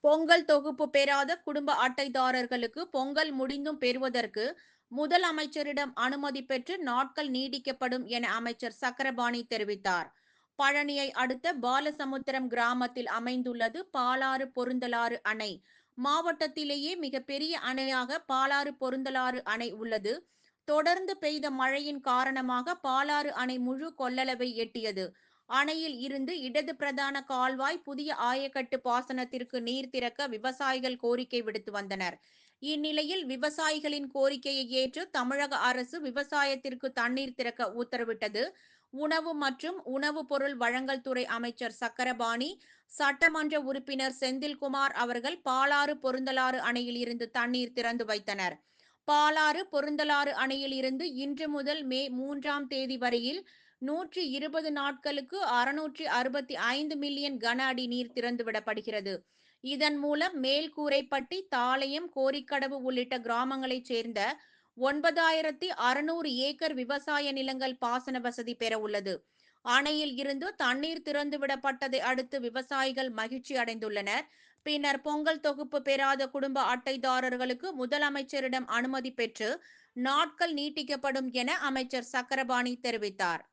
பொங்கல் தொகுப்பு பெறாத குடும்ப அட்டைதாரர்களுக்கு பொங்கல் முடிந்தும் பெறுவதற்கு முதலமைச்சரிடம் அனுமதி பெற்று நாட்கள் நீடிக்கப்படும் என அமைச்சர் சக்கரபாணி தெரிவித்தார். பழனியை அடுத்த பாலசமுத்திரம் கிராமத்தில் அமைந்துள்ளது பாலாறு பொருந்தலாறு அணை. மாவட்டத்திலேயே மிகப்பெரிய அணையாக பாலாறு பொருந்தலாறு அணை உள்ளது. தொடர்ந்து பெய்த மழையின் காரணமாக பாலாறு அணை முழு கொள்ளளவை எட்டியது. அணையில் இருந்து இடது பிரதான கால்வாய் புதிய ஆயக்கட்டு பாசனத்திற்கு நீர் திறக்க விவசாயிகள் கோரிக்கை விடுத்து வந்தனர். இந்நிலையில் விவசாயிகளின் கோரிக்கையை ஏற்று தமிழக அரசு விவசாயத்திற்கு தண்ணீர் திறக்க உத்தரவிட்டது. உணவு மற்றும் உணவுப் பொருள் வழங்கல் துறை அமைச்சர் சக்கரபாணி, சட்டமன்ற உறுப்பினர் செந்தில்குமார் அவர்கள் பாலாறு பொருந்தலாறு அணையில் இருந்து தண்ணீர் திறந்து வைத்தனர். பாலாறு பொருந்தலாறு அணையில் இருந்து இன்று முதல் மே 3ஆம் தேதி வரையில் 120 நாட்களுக்கு 665 மில்லியன் கன அடி நீர் திறந்துவிடப்படுகிறது. இதன் மூலம் மேல்கூரைப்பட்டி, தாளையம், கோரிக்கடவு உள்ளிட்ட கிராமங்களைச் சேர்ந்த 9600 ஏக்கர் விவசாய நிலங்கள் பாசன வசதி பெற உள்ளது. அணையில் இருந்து தண்ணீர் திறந்துவிடப்பட்டதை அடுத்து விவசாயிகள் மகிழ்ச்சி அடைந்துள்ளனர். பின்னர் பொங்கல் தொகுப்பு பெறாத குடும்ப அட்டைதாரர்களுக்கு முதலமைச்சரிடம் அனுமதி பெற்று நாட்கள் நீட்டிக்கப்படும் என அமைச்சர் சக்கரபாணி தெரிவித்தார்.